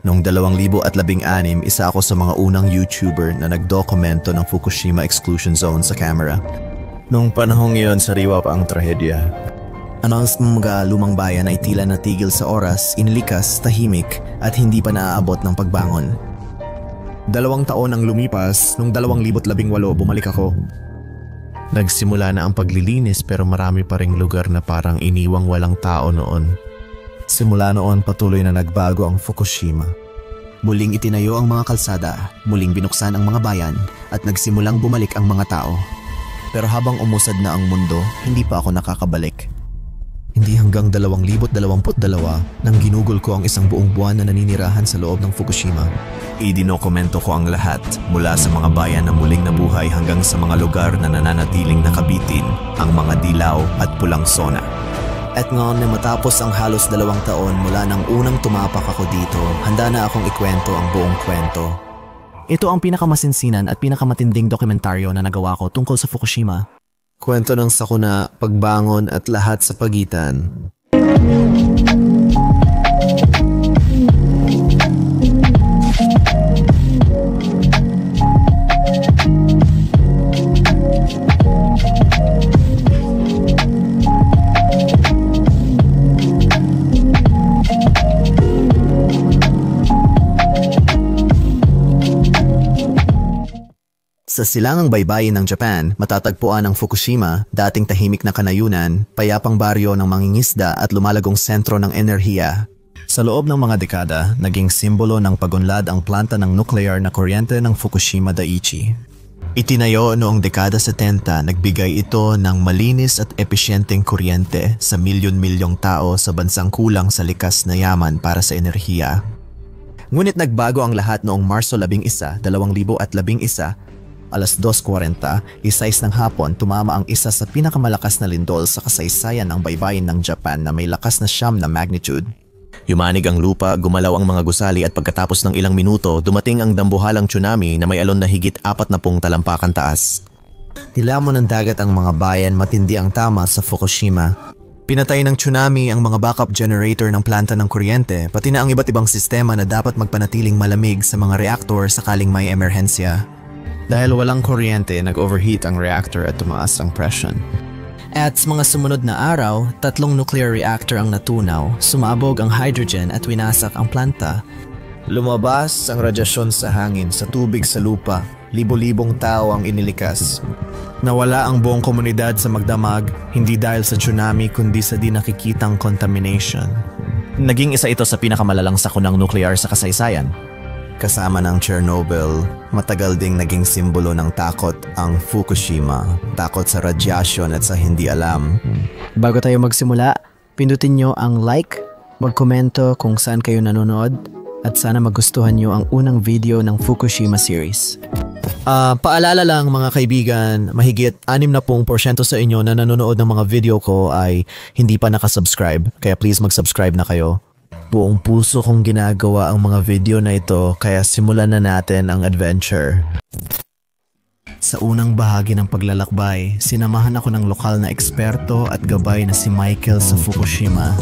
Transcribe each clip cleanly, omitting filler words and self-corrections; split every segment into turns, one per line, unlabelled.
Noong 2016, isa ako sa mga unang YouTuber na nagdokumento ng Fukushima Exclusion Zone sa camera. Noong panahong iyon, sariwa pa ang trahedya. Ang mga lumang bayan ay tila natigil sa oras, inilikas, tahimik at hindi pa naaabot ng pagbangon. 2 taon ang lumipas, noong 2018 bumalik ako. Nagsimula na ang paglilinis pero marami pa ring lugar na parang iniwang walang tao noon. Simula noon patuloy na nagbago ang Fukushima. Muling itinayo ang mga kalsada, muling binuksan ang mga bayan at nagsimulang bumalik ang mga tao. Pero habang umusad na ang mundo, hindi pa ako nakakabalik. Hindi hanggang 2022 nang ginugol ko ang isang buong buwan na naninirahan sa loob ng Fukushima. Idinokumento ko ang lahat mula sa mga bayan na muling nabuhay hanggang sa mga lugar na nananatiling nakabitin, ang mga dilaw at pulang sona. At ngayon na matapos ang halos 2 taon mula nang unang tumapak ako dito, handa na akong ikwento ang buong kwento. Ito ang pinakamasinsinan at pinakamatinding dokumentaryo na nagawa ko tungkol sa Fukushima. Kwento ng sakuna, pagbangon at lahat sa pagitan. Sa silangang baybayin ng Japan, matatagpuan ang Fukushima, dating tahimik na kanayunan, payapang baryo ng mangingisda at lumalagong sentro ng enerhiya. Sa loob ng mga dekada, naging simbolo ng pagunlad ang planta ng nuclear na kuryente ng Fukushima Daiichi. Itinayo noong dekada 70, nagbigay ito ng malinis at episyenteng kuryente sa milyon-milyong tao sa bansang kulang sa likas na yaman para sa enerhiya. Ngunit nagbago ang lahat noong Marso 11, 2011, alas 2:40, 6 ng hapon, tumama ang isa sa pinakamalakas na lindol sa kasaysayan ng baybayin ng Japan na may lakas na 9 na magnitude. Yumanig ang lupa, gumalaw ang mga gusali at pagkatapos ng ilang minuto, dumating ang dambuhalang tsunami na may alon na higit 40 talampakan taas. Nilamon ng dagat ang mga bayan, matindi ang tama sa Fukushima. Pinatay ng tsunami ang mga backup generator ng planta ng kuryente, pati na ang iba't ibang sistema na dapat magpanatiling malamig sa mga reaktor sakaling may emerhensya. Dahil walang kuryente, nag-overheat ang reactor at tumaas ang presyon. At sa mga sumunod na araw, 3 nuclear reactor ang natunaw, sumabog ang hydrogen at winasak ang planta. Lumabas ang radyasyon sa hangin, sa tubig, sa lupa. Libo-libong tao ang inilikas. Nawala ang buong komunidad sa magdamag, hindi dahil sa tsunami kundi sa di nakikitang contamination. Naging isa ito sa pinakamalalang sakunang nuclear sa kasaysayan. Kasama ng Chernobyl, matagal ding naging simbolo ng takot ang Fukushima. Takot sa radiation at sa hindi alam. Bago tayo magsimula, pindutin nyo ang like, magkomento kung saan kayo nanonood, at sana magustuhan nyo ang unang video ng Fukushima series. Paalala lang mga kaibigan, mahigit 60% sa inyo na nanonood ng mga video ko ay hindi pa nakasubscribe, kaya please mag-subscribe na kayo. Buong puso kong ginagawa ang mga video na ito kaya simulan na natin ang adventure. Sa unang bahagi ng paglalakbay, sinamahan ako ng lokal na eksperto at gabay na si Michael sa Fukushima.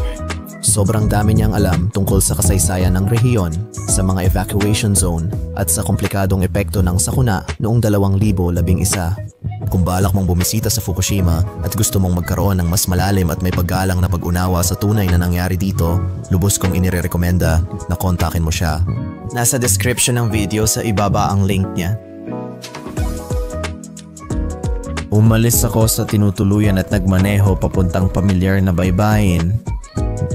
Sobrang dami niyang alam tungkol sa kasaysayan ng rehiyon, sa mga evacuation zone at sa komplikadong epekto ng sakuna noong 2011. Kung balak mong bumisita sa Fukushima at gusto mong magkaroon ng mas malalim at may paggalang na pag-unawa sa tunay na nangyari dito, lubos kong inirekomenda na kontakin mo siya. Nasa description ng video sa ibaba ang link niya. Umalis ako sa tinutuluyan at nagmaneho papuntang pamilyar na baybayin.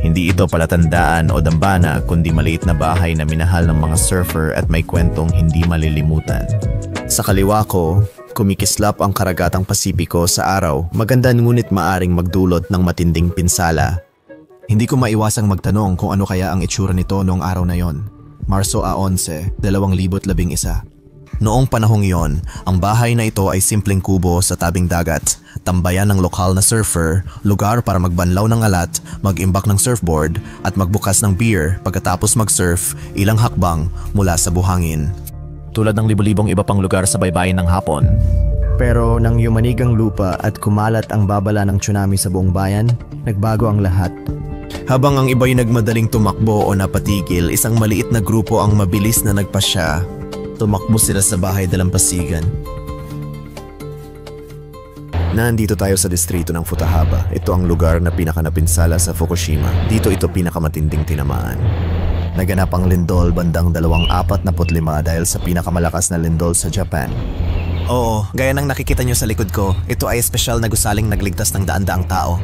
Hindi ito palatandaan o dambana kundi maliit na bahay na minahal ng mga surfer at may kwentong hindi malilimutan. Sa kaliwa ko, kumikislap ang karagatang Pasipiko sa araw, maganda ngunit maaring magdulot ng matinding pinsala. Hindi ko maiwasang magtanong kung ano kaya ang itsura nito noong araw na yon. Marso 11, 2011. Noong panahong iyon, ang bahay na ito ay simpleng kubo sa tabing dagat, tambayan ng lokal na surfer, lugar para magbanlaw ng alat, mag-imbak ng surfboard at magbukas ng beer pagkatapos mag-surf ilang hakbang mula sa buhangin. Tulad ng libo-libong iba pang lugar sa baybayin ng hapon. Pero nang yumanig ang lupa at kumalat ang babala ng tsunami sa buong bayan, nagbago ang lahat. Habang ang iba'y nagmadaling tumakbo o napatigil, isang maliit na grupo ang mabilis na nagpasya. Tumakbo sila sa bahay dalampasigan. Nandito tayo sa distrito ng Futahaba. Ito ang lugar na pinakanapinsala sa Fukushima. Dito ito pinakamatinding tinamaan. Naganap ang lindol bandang 245 dahil sa pinakamalakas na lindol sa Japan. Oo, gaya ng nakikita nyo sa likod ko, ito ay espesyal na gusaling nagligtas ng daan-daang tao.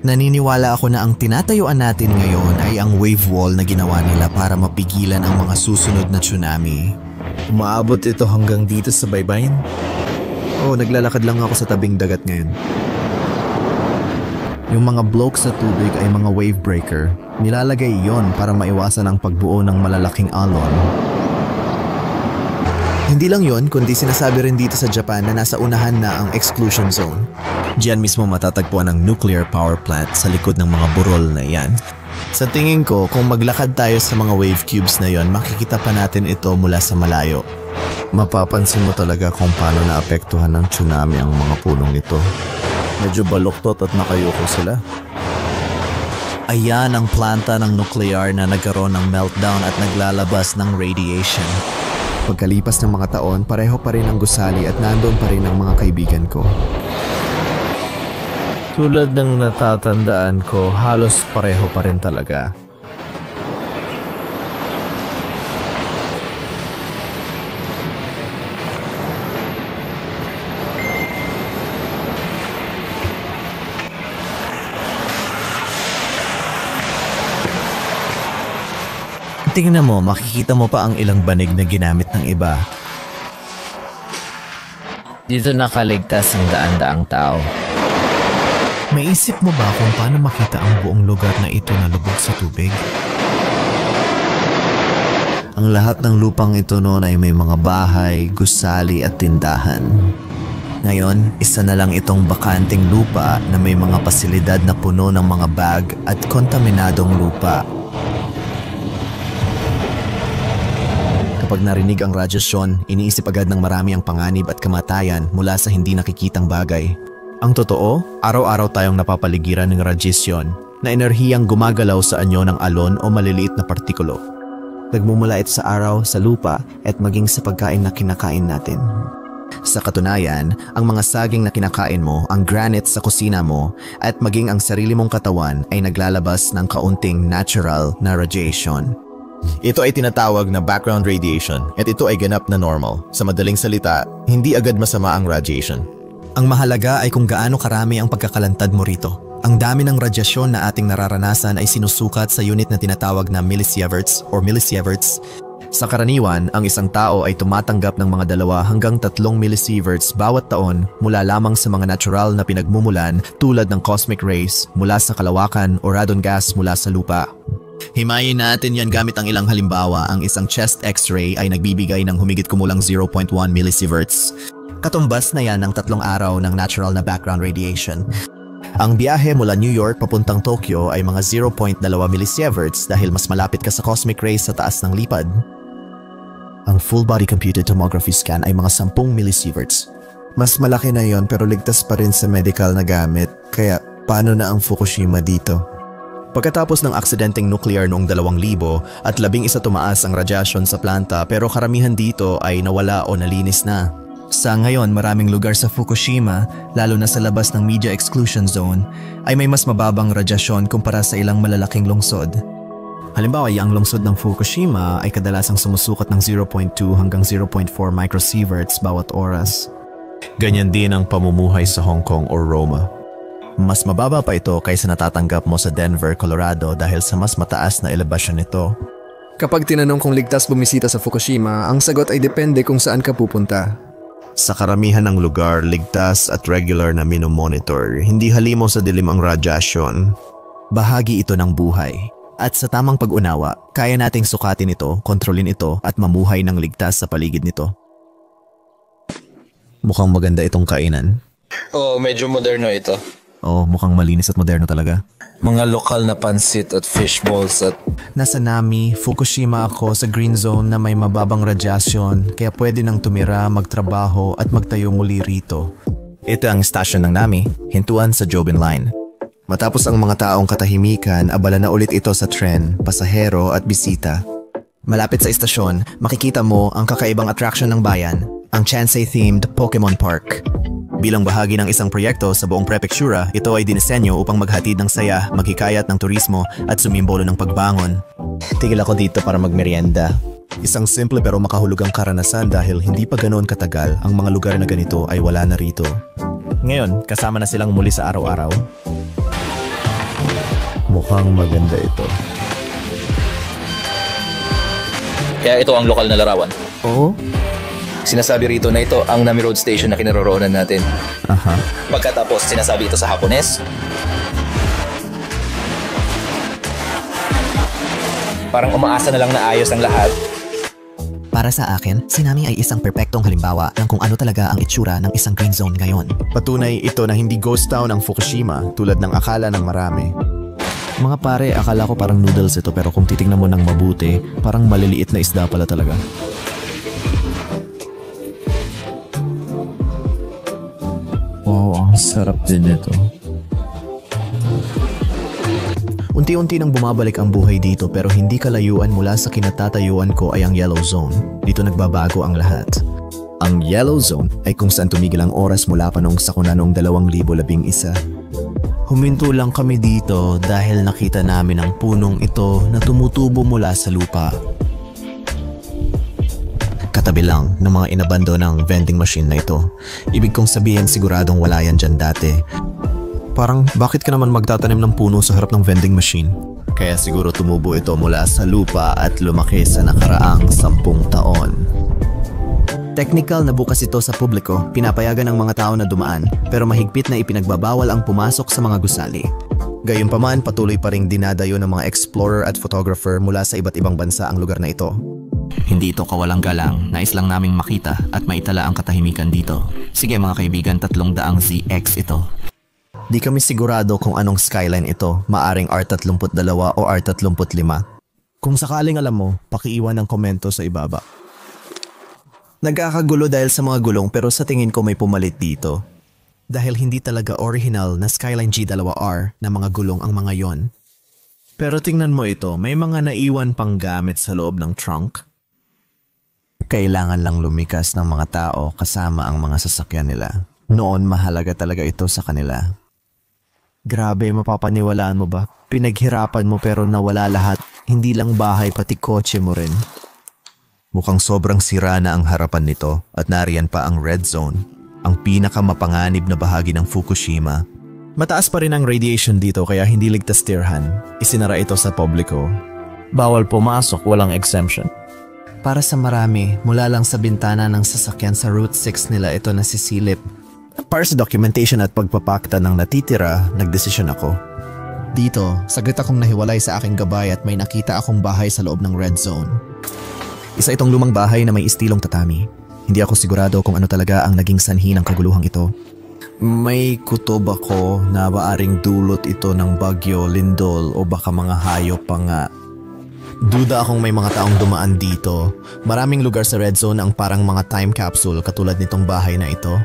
Naniniwala ako na ang tinatayuan natin ngayon ay ang wave wall na ginawa nila para mapigilan ang mga susunod na tsunami. Umaabot ito hanggang dito sa baybayin? Oo, naglalakad lang ako sa tabing dagat ngayon. Yung mga blocks sa tubig ay mga wave breaker. Nilalagay yon para maiwasan ang pagbuo ng malalaking alon. Hindi lang yon, kundi sinasabi rin dito sa Japan na nasa unahan na ang exclusion zone. Diyan mismo matatagpuan ang nuclear power plant sa likod ng mga burol na yan. Sa tingin ko, kung maglakad tayo sa mga wave cubes na yon, makikita pa natin ito mula sa malayo. Mapapansin mo talaga kung paano naapektuhan ng tsunami ang mga punong ito. Medyo baluktot at nakayuko sila. Ayan ang planta ng nuclear na nagkaroon ng meltdown at naglalabas ng radiation. Pagkalipas ng mga taon, pareho pa rin ang gusali at nandoon pa rin ang mga kaibigan ko. Tulad ng natatandaan ko, halos pareho pa rin talaga. Tingnan mo, makikita mo pa ang ilang banig na ginamit ng iba.
Dito nakaligtas ang daan-daang tao.
Maisip mo ba kung paano makita ang buong lugar na ito na lubog sa tubig? Ang lahat ng lupang ito noon ay may mga bahay, gusali at tindahan. Ngayon, isa na lang itong bakanting lupa na may mga pasilidad na puno ng mga bag at kontaminadong lupa. Kapag narinig ang radyasyon, iniisip agad ng marami ang panganib at kamatayan mula sa hindi nakikitang bagay. Ang totoo, araw-araw tayong napapaligiran ng radyasyon na enerhiyang gumagalaw sa anyo ng alon o maliliit na partikulo. Nagmumula ito sa araw, sa lupa at maging sa pagkain na kinakain natin. Sa katunayan, ang mga saging na kinakain mo, ang granite sa kusina mo at maging ang sarili mong katawan ay naglalabas ng kaunting natural na radiation. Ito ay tinatawag na background radiation at ito ay ganap na normal. Sa madaling salita, hindi agad masama ang radiation. Ang mahalaga ay kung gaano karami ang pagkakalantad mo rito. Ang dami ng radyasyon na ating nararanasan ay sinusukat sa unit na tinatawag na millisieverts or millisieverts. Sa karaniwan, ang isang tao ay tumatanggap ng mga 2 hanggang 3 millisieverts bawat taon mula lamang sa mga natural na pinagmumulan tulad ng cosmic rays mula sa kalawakan o radon gas mula sa lupa. Himayin natin yan gamit ang ilang halimbawa. Ang isang chest x-ray ay nagbibigay ng humigit kumulang 0.1 millisieverts. Katumbas na yan ng 3 araw ng natural na background radiation. Ang biyahe mula New York papuntang Tokyo ay mga 0.2 millisieverts dahil mas malapit ka sa cosmic rays sa taas ng lipad. Ang full body computed tomography scan ay mga 10 millisieverts. Mas malaki na yon pero ligtas pa rin sa medical na gamit. Kaya paano na ang Fukushima dito? Pagkatapos ng aksidenteng nuclear noong 2000 at 11 tumaas ang radyasyon sa planta pero karamihan dito ay nawala o nalinis na. Sa ngayon, maraming lugar sa Fukushima, lalo na sa labas ng media exclusion zone, ay may mas mababang radyasyon kumpara sa ilang malalaking lungsod. Halimbawa, ang lungsod ng Fukushima ay kadalasang sumusukat ng 0.2 hanggang 0.4 microsieverts bawat oras. Ganyan din ang pamumuhay sa Hong Kong o Roma. Mas mababa pa ito kaysa natatanggap mo sa Denver, Colorado dahil sa mas mataas na elevasyon nito.
Kapag tinanong kung ligtas bumisita sa Fukushima, ang sagot ay depende kung saan ka pupunta.
Sa karamihan ng lugar, ligtas at regular na minomonitor, hindi halimaw sa dilim ang radyasyon. Bahagi ito ng buhay. At sa tamang pag-unawa, kaya nating sukatin ito, kontrolin ito at mamuhay ng ligtas sa paligid nito. Mukhang maganda itong kainan.
Oo, medyo moderno ito.
Oo, mukhang malinis at moderno talaga.
Mga lokal na pansit at fish balls at...
Nasa Nami, Fukushima ako sa green zone na may mababang radyasyon kaya pwede nang tumira, magtrabaho at magtayo muli rito. Ito ang stasyon ng Nami, hintuan sa Jobin Line. Matapos ang mga taong katahimikan, abala na ulit ito sa tren, pasahero at bisita. Malapit sa istasyon, makikita mo ang kakaibang attraction ng bayan, ang Chansey-themed Pokemon Park. Bilang bahagi ng isang proyekto sa buong prefectura, ito ay dinisenyo upang maghatid ng saya, maghikayat ng turismo at sumimbolo ng pagbangon. Tigil ako dito para magmerienda. Isang simple pero makahulugang karanasan dahil hindi pa ganoon katagal ang mga lugar na ganito ay wala na rito. Ngayon, kasama na silang muli sa araw-araw. Mukhang maganda ito.
Kaya ito ang lokal na larawan.
Oo?
Sinasabi rito na ito ang Nami Road Station na kinaroroonan natin.
Aha.
Pagkatapos, sinasabi ito sa Hapones. Parang umaasa na lang na ayos ang lahat.
Para sa akin, si Nami ay isang perpektong halimbawa ng kung ano talaga ang itsura ng isang green zone ngayon. Patunay ito na hindi ghost town ang Fukushima tulad ng akala ng marami. Mga pare, akala ko parang noodles ito pero kung titingnan mo ng mabuti, parang maliliit na isda pala talaga.
Wow, ang sarap din ito.
Unti-unti nang bumabalik ang buhay dito pero hindi kalayuan mula sa kinatatayuan ko ay ang Yellow Zone. Dito nagbabago ang lahat. Ang Yellow Zone ay kung saan tumigil ang oras mula pa noong sakuna noong 2011. Huminto lang kami dito dahil nakita namin ang punong ito na tumutubo mula sa lupa. Katabi lang ng mga inabando ng vending machine na ito. Ibig kong sabihin siguradong wala yan dyan dati. Parang bakit ka naman magtatanim ng puno sa harap ng vending machine? Kaya siguro tumubo ito mula sa lupa at lumaki sa nakaraang 10 taon. Technical na bukas ito sa publiko, pinapayagan ng mga tao na dumaan, pero mahigpit na ipinagbabawal ang pumasok sa mga gusali. Gayunpaman, patuloy pa ring dinadayo ng mga explorer at photographer mula sa iba't ibang bansa ang lugar na ito. Hindi ito kawalang galang, nais lang naming makita at maitala ang katahimikan dito. Sige mga kaibigan, 300 ZX ito. Di kami sigurado kung anong skyline ito, maaring R32 o R35. Kung sakaling alam mo, pakiiwan ng komento sa ibaba. Nagkakagulo dahil sa mga gulong pero sa tingin ko may pumalit dito. Dahil hindi talaga original na Skyline G2R na mga gulong ang mga yon. Pero tingnan mo ito, may mga naiwan pang gamit sa loob ng trunk. Kailangan lang lumikas ng mga tao kasama ang mga sasakyan nila. Noon mahalaga talaga ito sa kanila. Grabe, mapapaniwalaan mo ba? Pinaghirapan mo pero nawala lahat. Hindi lang bahay, pati kotse mo rin. Mukhang sobrang sira na ang harapan nito at nariyan pa ang red zone, ang pinakamapanganib na bahagi ng Fukushima. Mataas pa rin ang radiation dito kaya hindi ligtas tirhan. Isinara ito sa publiko. Bawal pumasok, walang exemption. Para sa marami, mula lang sa bintana ng sasakyan sa Route 6 nila ito nasisilip. Para sa documentation at pagpapakta ng natitira, nagdesisyon ako. Dito, saglit akong nahiwalay sa aking gabay at may nakita akong bahay sa loob ng red zone. Isa itong lumang bahay na may istilong tatami. Hindi ako sigurado kung ano talaga ang naging sanhi ng kaguluhang ito. May kutob ako na maaring dulot ito ng bagyo, lindol o baka mga hayop pa nga. Duda akong may mga taong dumaan dito. Maraming lugar sa red zone ang parang mga time capsule katulad nitong bahay na ito.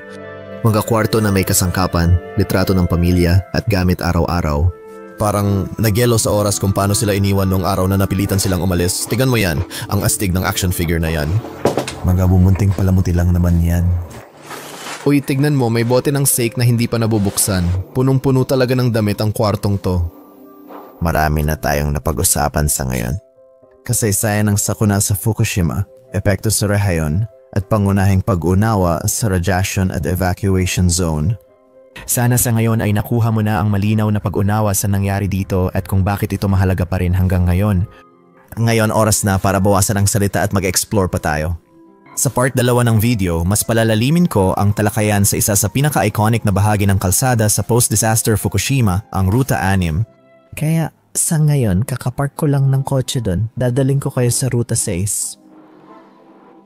Mga kwarto na may kasangkapan, litrato ng pamilya at gamit araw-araw. Parang nagyelo sa oras kung paano sila iniwan noong araw na napilitan silang umalis. Tingnan mo yan, ang astig ng action figure na yan. Mga bumunting palamuti lang naman yan. Uy, tignan mo, may bote ng sake na hindi pa nabubuksan. Punong-puno talaga ng damit ang kwartong to. Marami na tayong napag-usapan sa ngayon. Kasaysayan ng sakuna sa Fukushima, epekto sa rehayon, at pangunahing pag-unawa sa radiation at evacuation zone. Sana sa ngayon ay nakuha mo na ang malinaw na pag-unawa sa nangyari dito at kung bakit ito mahalaga pa rin hanggang ngayon. Ngayon oras na para bawasan ang salita at mag-explore pa tayo. Sa part 2 ng video, mas palalalimin ko ang talakayan sa isa sa pinaka-iconic na bahagi ng kalsada sa post-disaster Fukushima, ang Ruta 6. Kaya sa ngayon, kakapark ko lang ng kotse doon. Dadaling ko kayo sa Ruta 6.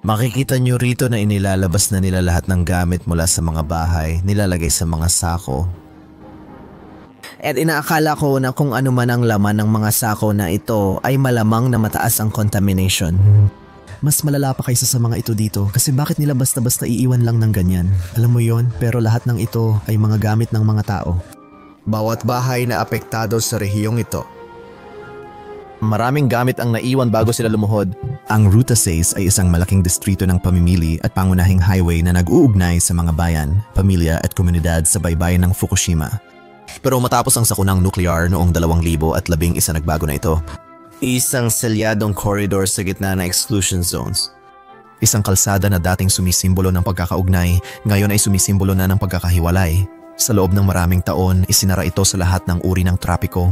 Makikita nyo rito na inilalabas na nila lahat ng gamit mula sa mga bahay, nilalagay sa mga sako. At inaakala ko na kung ano man ang laman ng mga sako na ito ay malamang na mataas ang contamination. Mas malala pa kaysa sa mga ito dito kasi bakit nila basta-basta iiwan lang ng ganyan? Alam mo yon, pero lahat ng ito ay mga gamit ng mga tao. Bawat bahay na apektado sa rehiyong ito. Maraming gamit ang naiwan bago sila lumuhod. Ang Ruta 6 ay isang malaking distrito ng pamimili at pangunahing highway na nag-uugnay sa mga bayan, pamilya at komunidad sa baybayin ng Fukushima. Pero matapos ang sakunang nuklear noong 2011 nagbago na ito. Isang selyadong corridor sa gitna ng exclusion zones. Isang kalsada na dating sumisimbolo ng pagkakaugnay, ngayon ay sumisimbolo na ng pagkakahiwalay. Sa loob ng maraming taon, isinara ito sa lahat ng uri ng trapiko.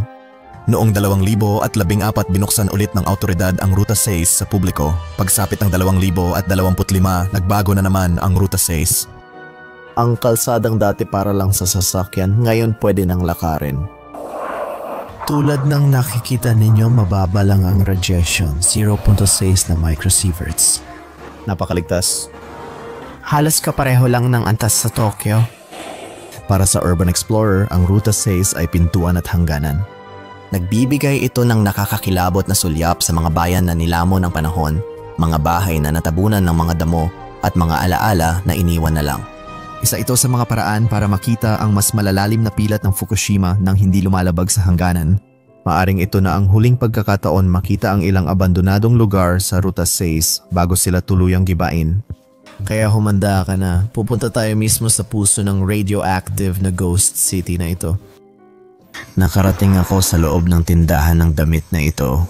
Noong 2014 binuksan ulit ng awtoridad ang Ruta 6 sa publiko. Pagsapit ng 2025, nagbago na naman ang Ruta 6. Ang kalsadang dati para lang sa sasakyan, ngayon pwede nang lakarin. Tulad ng nakikita ninyo, mababa lang ang radiation, 0.6 na microsieverts. Napakaligtas. Halos kapareho lang ng antas sa Tokyo. Para sa Urban Explorer, ang Ruta 6 ay pintuan at hangganan. Nagbibigay ito ng nakakakilabot na sulyap sa mga bayan na nilamon ng panahon, mga bahay na natabunan ng mga damo at mga alaala na iniwan na lang. Isa ito sa mga paraan para makita ang mas malalalim na pilat ng Fukushima nang hindi lumalabag sa hangganan. Maaring ito na ang huling pagkakataon makita ang ilang abandonadong lugar sa Ruta 6 bago sila tuluyang gibain. Kaya humanda ka na, pupunta tayo mismo sa puso ng radioactive na ghost city na ito. Nakarating ako sa loob ng tindahan ng damit na ito.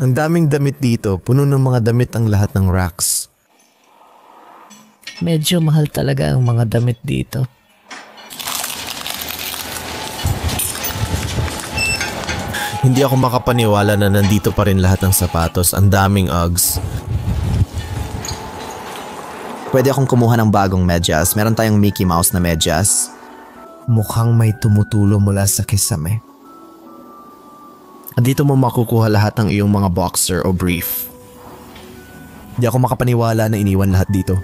Ang daming damit dito, puno ng mga damit ang lahat ng racks.
Medyo mahal talaga ang mga damit dito.
Hindi ako makapaniwala na nandito pa rin lahat ng sapatos, ang daming Uggs. Pwede akong kumuha ng bagong medyas, meron tayong Mickey Mouse na medyas. Mukhang may tumutulo mula sa kisame. Dito mo makukuha lahat ng iyong mga boxer o brief. Di ako makapaniwala na iniwan lahat dito.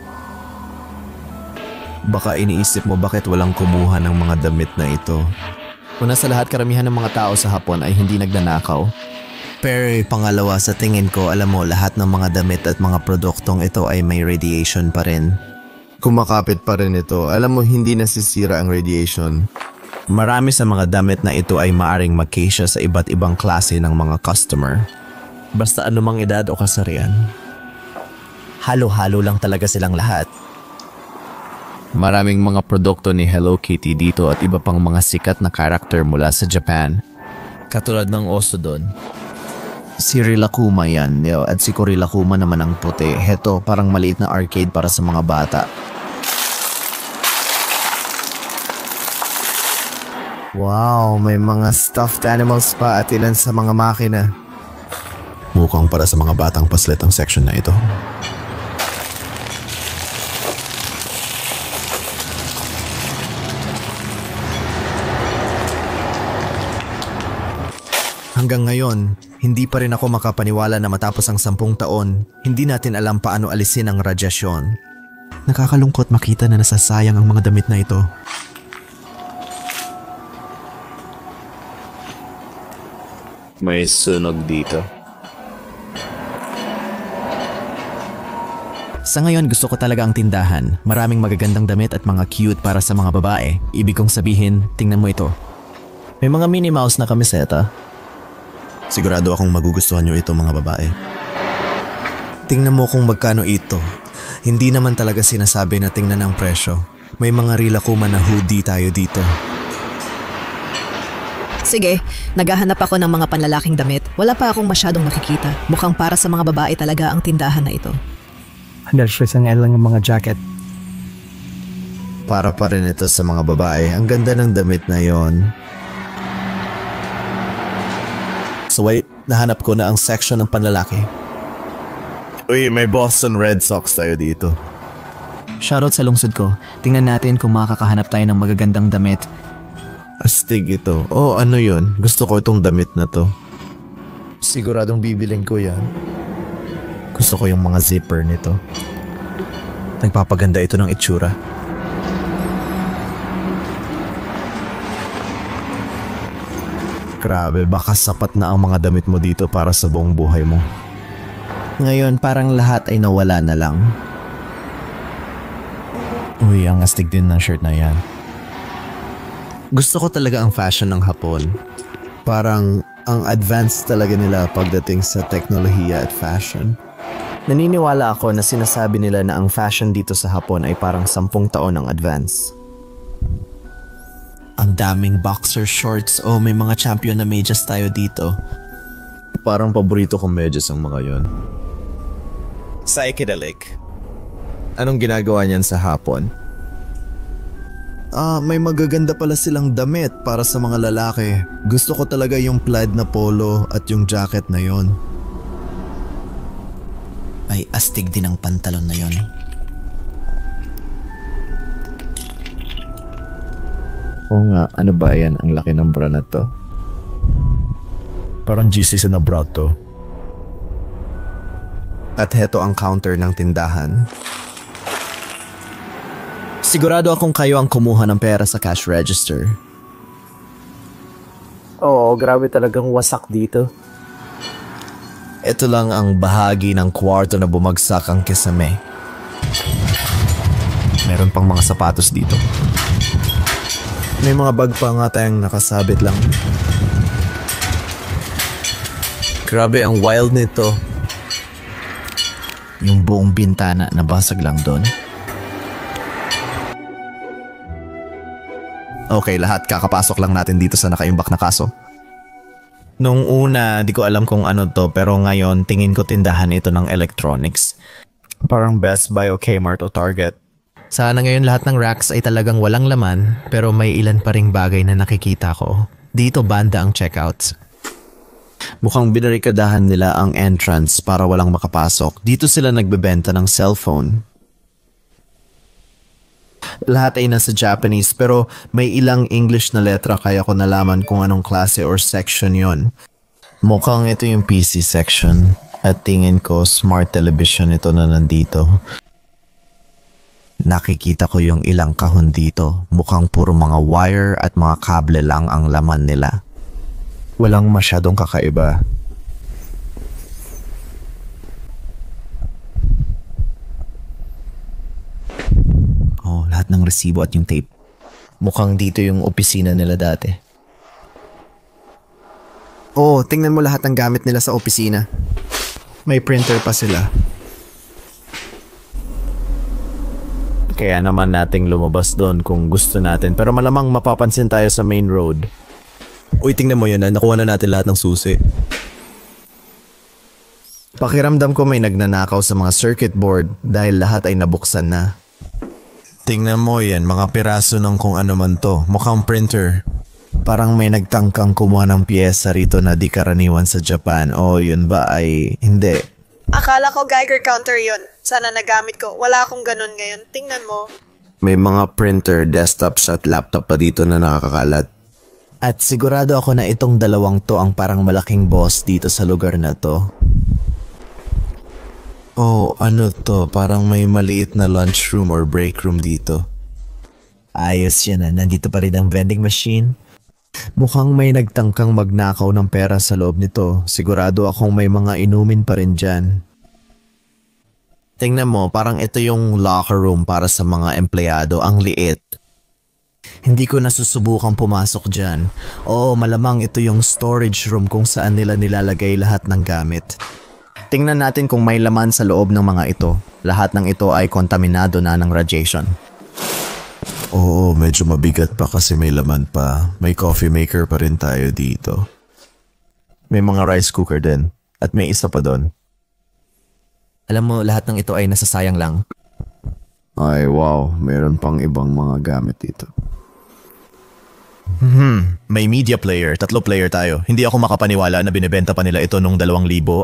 Baka iniisip mo bakit walang kumuha ng mga damit na ito. Una sa lahat, karamihan ng mga tao sa Hapon ay hindi nagnanakaw. Pero pangalawa, sa tingin ko, alam mo, lahat ng mga damit at mga produktong ito ay may radiation pa rin. Kumakapit pa rin ito. Alam mo, hindi nasisira ang radiation. Marami sa mga damit na ito ay maaring magkasya sa iba't ibang klase ng mga customer. Basta anumang edad o kasarian. Halo-halo lang talaga silang lahat. Maraming mga produkto ni Hello Kitty dito at iba pang mga sikat na karakter mula sa Japan. Katulad ng oso doon. Si Rilakkuma yan, at si Korilakkuma naman ang puti. Heto, parang maliit na arcade para sa mga bata. Wow, may mga stuffed animals pa at ilan sa mga makina. Mukhang para sa mga batang paslit ang section na ito. Hanggang ngayon, hindi pa rin ako makapaniwala na matapos ang 10 taon, hindi natin alam paano alisin ang radyasyon. Nakakalungkot makita na nasasayang ang mga damit na ito. May sunog dito. Sa ngayon gusto ko talaga ang tindahan. Maraming magagandang damit at mga cute para sa mga babae. Ibig kong sabihin, tingnan mo ito. May mga Minnie Mouse na kamiseta. Sigurado akong magugustuhan nyo ito mga babae. Tingnan mo kung magkano ito. Hindi naman talaga sinasabi na tingnan ang presyo. May mga Rilakkuma na hoodie tayo dito.
Sige, naghahanap ako ng mga panlalaking damit. Wala pa akong masyadong nakikita. Mukhang para sa mga babae talaga ang tindahan na ito.
Handalsyan lang ang mga jacket.
Para pa rin ito sa mga babae. Ang ganda ng damit na yon. So wait, nahanap ko na ang section ng panlalaki. Uy, may Boston Red Sox tayo dito.
Shoutout sa lungsod ko. Tingnan natin kung makakahanap tayo ng magagandang damit.
Astig ito. Oh, ano yun? Gusto ko itong damit na to. Siguradong bibiling ko yan. Gusto ko yung mga zipper nito. Nagpapaganda ito ng itsura. Grabe, baka sapat na ang mga damit mo dito para sa buong buhay mo. Ngayon, parang lahat ay nawala na lang. Uy, ang astig din ng shirt na yan. Gusto ko talaga ang fashion ng Hapon. Parang ang advanced talaga nila pagdating sa teknolohiya at fashion. Naniniwala ako na sinasabi nila na ang fashion dito sa Hapon ay parang 10 taon ang advance. Ang daming boxer shorts. May mga champion na medyas tayo dito. Parang paborito kong medyas ang mga yon. Psychedelic. Anong ginagawa niyan sa Hapon? May magaganda pala silang damit para sa mga lalaki. Gusto ko talaga yung plaid na polo at yung jacket na yon. Ay, astig din ang pantalon na yon. Oo nga, ano ba yan? Ang laki ng bra na to. Parang GC na bra to. At heto ang counter ng tindahan. Sigurado akong kayo ang kumuha ng pera sa cash register. Oo, grabe talagang wasak dito. Ito lang ang bahagi ng kwarto na bumagsak ang kisame. Meron pang mga sapatos dito. May mga bag pa nga tayong nakasabit lang. Grabe ang wild nito. Yung buong bintana nabasag lang doon. Okay, lahat kakapasok lang natin dito sa nakaimbak na kaso. Nung una, di ko alam kung ano to, pero ngayon tingin ko tindahan ito ng electronics. Parang Best Buy o Kmart o Target. Sana ngayon lahat ng racks ay talagang walang laman, pero may ilan pa ring bagay na nakikita ko. Dito banda ang checkouts. Mukhang binarikadahan nila ang entrance para walang makapasok. Dito sila nagbebenta ng cellphone. Lahat ay nasa Japanese pero may ilang English na letra kaya ko nalaman kung anong klase or section yon. Mukhang ito yung PC section at tingin ko smart television ito na nandito. Nakikita ko yung ilang kahon dito. Mukhang puro mga wire at mga kable lang ang laman nila. Walang masyadong kakaiba. Lahat ng resibo at yung tape. Mukhang dito yung opisina nila dati. Tingnan mo lahat ng gamit nila sa opisina. May printer pa sila. Kaya naman nating lumabas doon kung gusto natin. Pero malamang mapapansin tayo sa main road. Tingnan mo yun, nakuha na natin lahat ng susi. Pakiramdam ko may nagnanakaw sa mga circuit board dahil lahat ay nabuksan na. Tingnan mo yan, mga piraso ng kung ano man to. Mukhang printer. Parang may nagtangkang kumuha ng piyesa rito na di karaniwan sa Japan. Yun ba ay hindi.
Akala ko Geiger counter yun. Sana nagamit ko. Wala akong ganun ngayon. Tingnan mo.
May mga printer, desktops at laptop pa dito na nakakalat. At sigurado ako na itong dalawang to ang parang malaking boss dito sa lugar na to. Ano to? Parang may maliit na lunchroom or break room dito. Ayos yan nandito pa rin ang vending machine. Mukhang may nagtangkang magnakaw ng pera sa loob nito. Sigurado akong may mga inumin pa rin dyan. Tingnan mo, parang ito yung locker room para sa mga empleyado. Ang liit. Hindi ko nasusubukang pumasok dyan. Malamang ito yung storage room kung saan nila nilalagay lahat ng gamit. Tingnan natin kung may laman sa loob ng mga ito. Lahat ng ito ay kontaminado na ng radiation. Medyo mabigat pa kasi may laman pa. May coffee maker pa rin tayo dito. May mga rice cooker din. At may isa pa doon.
Alam mo, lahat ng ito ay nasasayang lang.
Ay wow, meron pang ibang mga gamit dito.
May media player, 3 player tayo. Hindi ako makapaniwala na binibenta pa nila ito nung 2011.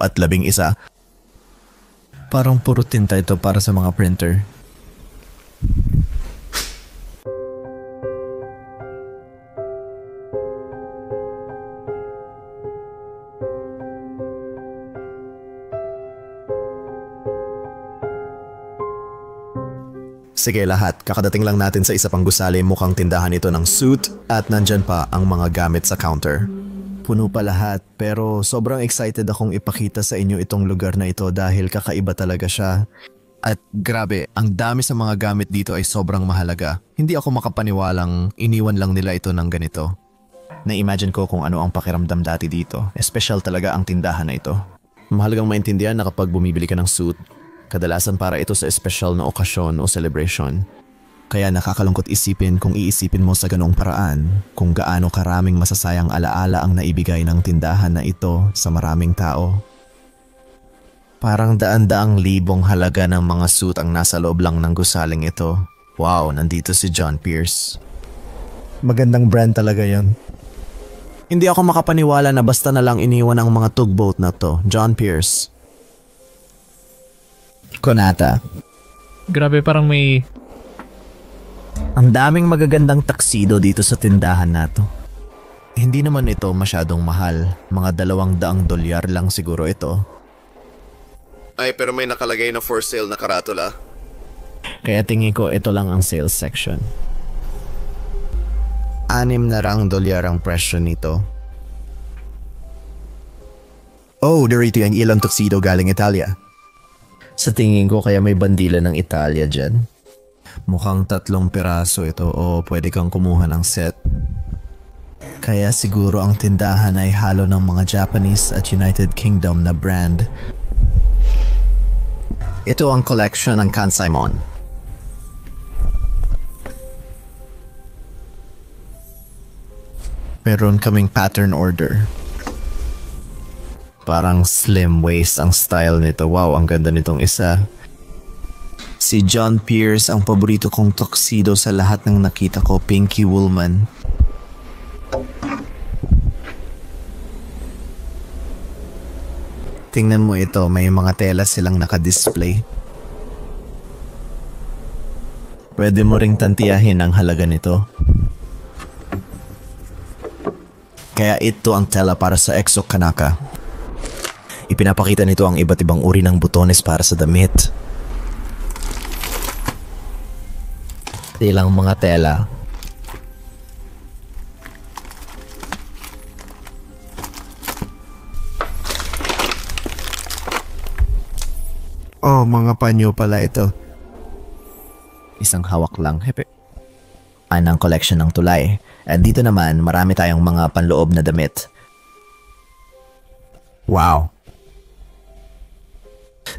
Parang puro tinta ito para sa mga printer.
Sige lahat, kakadating lang natin sa isa pang gusali, mukhang tindahan ito ng suit at nandyan pa ang mga gamit sa counter. Puno pa lahat pero sobrang excited akong ipakita sa inyo itong lugar na ito dahil kakaiba talaga siya. At grabe, ang dami sa mga gamit dito ay sobrang mahalaga. Hindi ako makapaniwalang iniwan lang nila ito ng ganito. Na-imagine ko kung ano ang pakiramdam dati dito. Espesyal talaga ang tindahan na ito. Mahalagang maintindihan na kapag bumibili ka ng suit, kadalasan para ito sa espesyal na okasyon o celebration. Kaya nakakalungkot isipin kung iisipin mo sa ganong paraan kung gaano karaming masasayang alaala ang naibigay ng tindahan na ito sa maraming tao. Parang daan-daang libong halaga ng mga suit ang nasa loob lang ng gusaling ito. Wow, nandito si John Pierce. Magandang brand talaga yon. Hindi ako makapaniwala na basta na lang iniwan ang mga tugboat na to. John Pierce. Konata.
Grabe, parang may...
Ang daming magagandang taksido dito sa tindahan na to. Hindi naman ito masyadong mahal. Mga $200 lang siguro ito. Ay, pero may nakalagay na for sale na karatula. Kaya tingin ko ito lang ang sales section. $6 ang presyo nito. Oh, narito yung ilang tuxedo galing Italia. Sa tingin ko kaya may bandila ng Italia dyan. Mukhang 3 piraso ito o pwede kang kumuha ng set. Kaya siguro ang tindahan ay halo ng mga Japanese at United Kingdom na brand. Ito ang collection ng Kansaimon. Meron kaming pattern order. Parang slim waist ang style nito. Wow, ang ganda nitong isa. Si John Pierce ang paborito kong tuxedo sa lahat ng nakita ko, Pinky Woolman. Tingnan mo ito, may mga tela silang nakadisplay. Pwede mo ring tantiyahin ang halaga nito. Kaya ito ang tela para sa Exo Kanaka. Ipinapakita nito ang iba't ibang uri ng butones para sa damit. Ilang mga tela. Oh, mga panyo pala ito. Isang hawak lang, hepe. Anang collection ng tulay. At dito naman, marami tayong mga panloob na damit. Wow.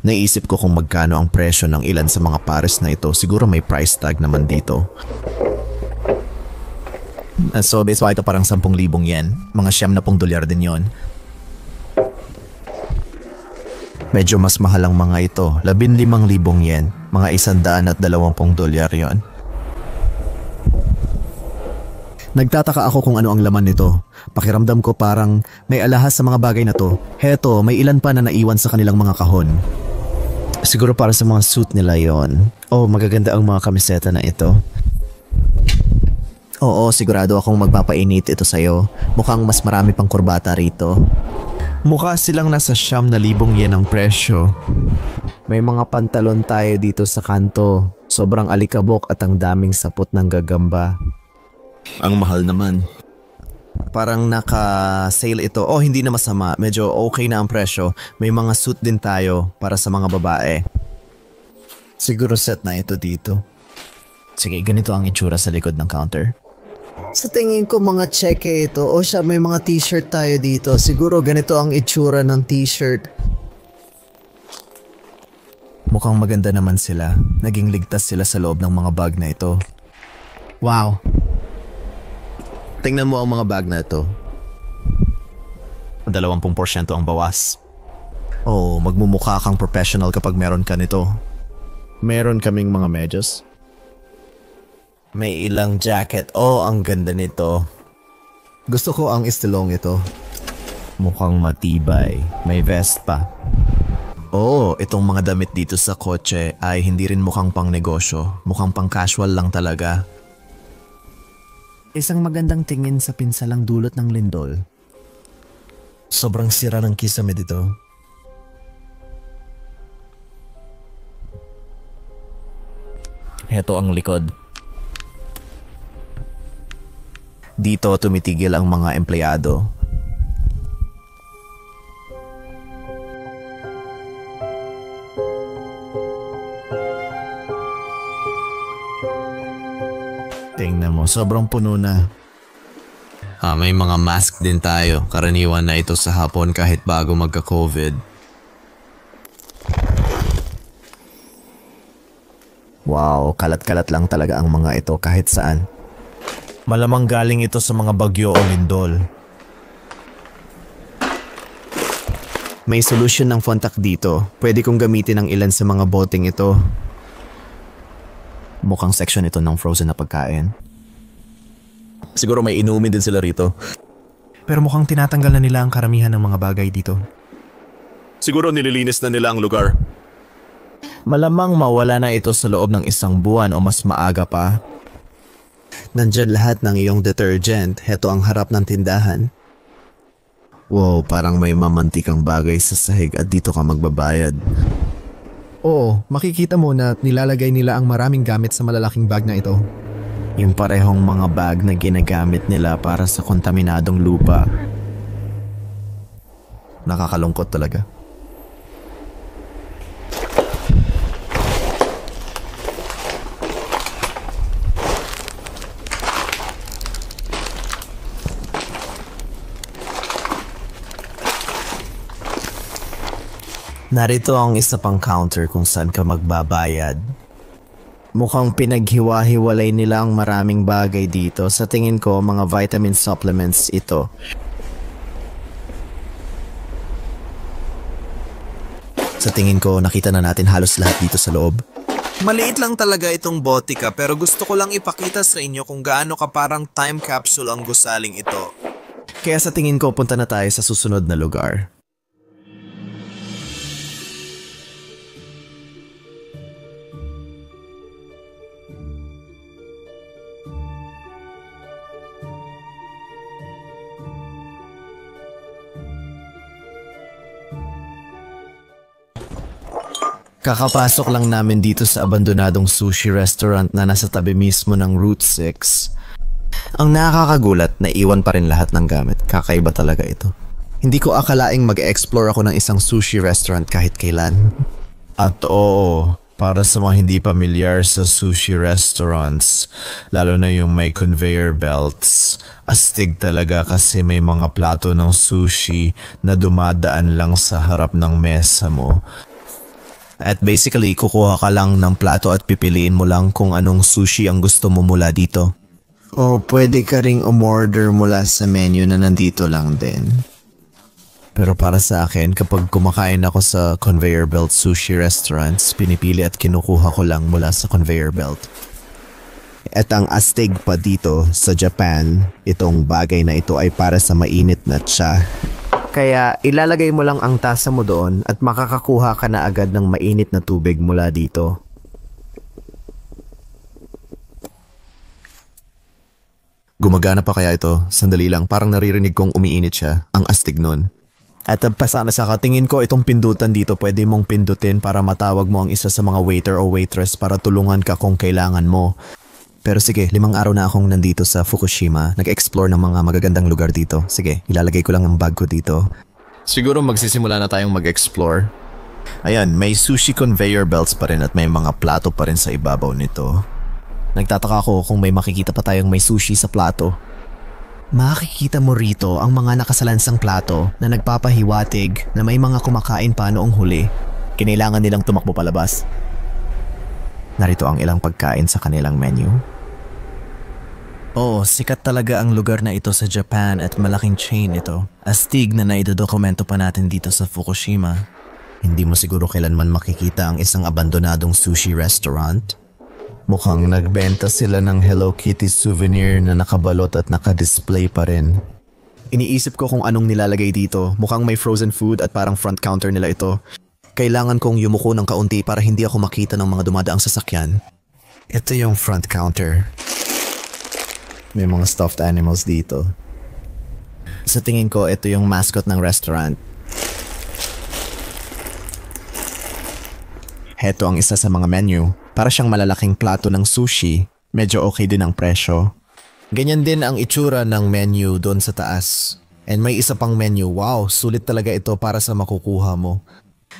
Naisip ko kung magkano ang presyo ng ilan sa mga pares na ito. Siguro may price tag naman dito. So, basically ito parang 10,000 yen. Mga $70 din yon. Medyo mas mahal ang mga ito. 15,000 yen. Mga $120 yon. Nagtataka ako kung ano ang laman nito. Pakiramdam ko parang may alahas sa mga bagay na to. Heto, may ilan pa na naiwan sa kanilang mga kahon. Siguro para sa mga suit nila yon. Oh, magaganda ang mga kamiseta na ito. Oo, sigurado akong magpapainit ito sa'yo. Mukhang mas marami pang kurbata rito. Mukha silang nasa 9,000 yen ang presyo. May mga pantalon tayo dito sa kanto. Sobrang alikabok at ang daming sapot ng gagamba. Ang mahal naman. Parang naka-sale ito. Oh, hindi na masama. Medyo okay na ang presyo. May mga suit din tayo para sa mga babae. Siguro set na ito dito. Sige, ganito ang itsura sa likod ng counter. Sa tingin ko mga cheque ito. O siya, may mga t-shirt tayo dito. Siguro ganito ang itsura ng t-shirt. Mukhang maganda naman sila. Naging ligtas sila sa loob ng mga bag na ito. Wow. Tingnan mo ang mga bag na ito. 20% ang bawas. Oh, magmumukha kang professional kapag meron ka nito. Meron kaming mga medyas. May ilang jacket. Oh, ang ganda nito. Gusto ko ang estilong ito. Mukhang matibay. May vest pa. Oh, itong mga damit dito sa kotse ay hindi rin mukhang pang negosyo. Mukhang pang casual lang talaga. Isang magandang tingin sa pinsalang dulot ng lindol. Sobrang sira ng kisame dito. Heto ang likod. Dito tumitigil ang mga empleyado.
Tingnan mo, sobrang puno na.
May mga mask din tayo. Karaniwan na ito sa hapon kahit bago magka-COVID. Wow, kalat-kalat lang talaga ang mga ito kahit saan.
Malamang galing ito sa mga bagyo o lindol.
May solution ng Fontac dito. Pwede kong gamitin ang ilan sa mga boteng ito. Mukhang section ito ng frozen na pagkain.
Siguro may inumin din sila rito.
Pero mukhang tinatanggal na nila ang karamihan ng mga bagay dito.
Siguro nililinis na nila ang lugar.
Malamang mawala na ito sa loob ng isang buwan o mas maaga pa. Nandyan lahat ng iyong detergent. Heto ang harap ng tindahan. Wow, parang may mamantikang bagay sa sahig at dito ka magbabayad.
Oo, makikita mo na nilalagay nila ang maraming gamit sa malalaking bag na ito.
Yung parehong mga bag na ginagamit nila para sa kontaminadong lupa. Nakakalungkot talaga. Narito ang isa pang counter kung saan ka magbabayad. Mukhang pinaghiwa-hiwalay nila ang maraming bagay dito. Sa tingin ko, mga vitamin supplements ito. Sa tingin ko, nakita na natin halos lahat dito sa loob.
Maliit lang talaga itong botika pero gusto ko lang ipakita sa inyo kung gaano ka parang time capsule ang gusaling ito.
Kaya sa tingin ko, punta na tayo sa susunod na lugar. Kakapasok lang namin dito sa abandonadong sushi restaurant na nasa tabi mismo ng Route 6. Ang nakakagulat, naiwan pa rin lahat ng gamit. Kakaiba talaga ito. Hindi ko akalaing mag-explore ako ng isang sushi restaurant kahit kailan.
At oo, para sa mga hindi pamilyar sa sushi restaurants, lalo na yung may conveyor belts, astig talaga kasi may mga plato ng sushi na dumadaan lang sa harap ng mesa mo.
At basically, kukuha ka lang ng plato at pipiliin mo lang kung anong sushi ang gusto mo mula dito. O pwede ka ring umorder mula sa menu na nandito lang din. Pero para sa akin, kapag kumakain ako sa conveyor belt sushi restaurants, pinipili at kinukuha ko lang mula sa conveyor belt. At ang astig pa dito sa Japan, itong bagay na ito ay para sa mainit na tsa. Kaya ilalagay mo lang ang tasa mo doon at makakakuha ka na agad ng mainit na tubig mula dito. Gumagana pa kaya ito? Sandali lang, parang naririnig kong umiinit siya. Ang astig nun. At pasana sa katingin ko, itong pindutan dito pwede mong pindutin para matawag mo ang isa sa mga waiter o waitress para tulungan ka kung kailangan mo. Pero sige, 5 araw na akong nandito sa Fukushima. Nag-explore ng mga magagandang lugar dito. Sige, ilalagay ko lang ang bag ko dito. Siguro magsisimula na tayong mag-explore. Ayan, may sushi conveyor belts pa rin at may mga plato pa rin sa ibabaw nito. Nagtataka ako kung may makikita pa tayong may sushi sa plato. Makikita mo rito ang mga nakasalansang plato na nagpapahiwatig na may mga kumakain pa noong huli. Kinailangan nilang tumakbo palabas. Narito ang ilang pagkain sa kanilang menu. Oo, sikat talaga ang lugar na ito sa Japan at malaking chain ito. Astig na naidodokumento pa natin dito sa Fukushima. Hindi mo siguro kailanman makikita ang isang abandonadong sushi restaurant. Mukhang nagbenta sila ng Hello Kitty souvenir na nakabalot at nakadisplay pa rin. Iniisip ko kung anong nilalagay dito. Mukhang may frozen food at parang front counter nila ito. Kailangan kong yumuko ng kaunti para hindi ako makita ng mga dumadaang sasakyan. Ito yung front counter. May mga stuffed animals dito. Sa tingin ko, ito yung mascot ng restaurant. Heto ang isa sa mga menu. Para siyang malalaking plato ng sushi. Medyo okay din ang presyo. Ganyan din ang itsura ng menu doon sa taas. And may isa pang menu. Wow, sulit talaga ito para sa makukuha mo.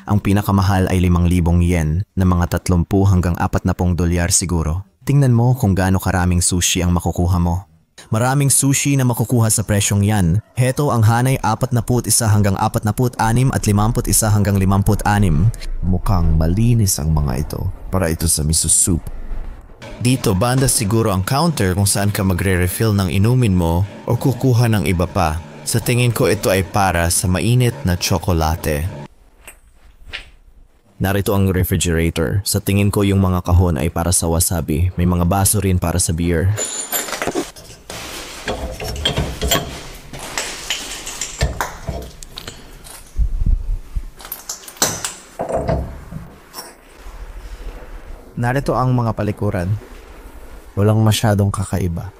Ang pinakamahal ay 5,000 yen na mga 30 hanggang 40 dolyar siguro. Tingnan mo kung gaano karaming sushi ang makukuha mo. Maraming sushi na makukuha sa presyong yan. Heto ang hanay 41 hanggang 46 at 51 hanggang 56.
Mukhang malinis ang mga ito para ito sa miso soup. Dito banda siguro ang counter kung saan ka magre-refill ng inumin mo o kukuha ng iba pa. Sa tingin ko ito ay para sa mainit na tsokolate.
Narito ang refrigerator. Sa tingin ko yung mga kahon ay para sa wasabi. May mga baso rin para sa beer.
Narito ang mga palikuran. Walang masyadong kakaiba.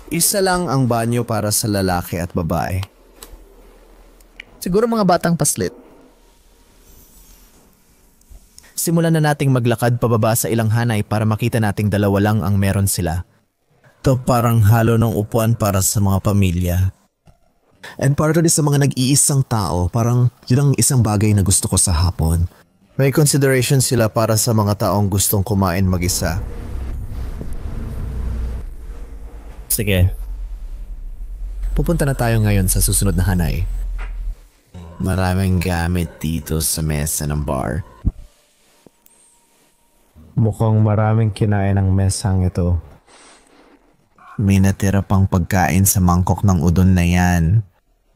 Isa lang ang banyo para sa lalaki at babae.
Siguro mga batang paslit.
Simulan na nating maglakad pababa sa ilang hanay para makita nating dalawa lang ang meron sila.
Ito parang halo ng upuan para sa mga pamilya.
And para din sa mga nag-iisang tao, parang yun ang isang bagay na gusto ko sa hapon.
May consideration sila para sa mga taong gustong kumain mag-isa.
Sige. Pupunta na tayo ngayon sa susunod na hanay.
Maraming gamit dito sa mesa ng bar. Mukhang maraming kinain ang mesang ito. May natira pang pagkain sa mangkok ng udon na yan.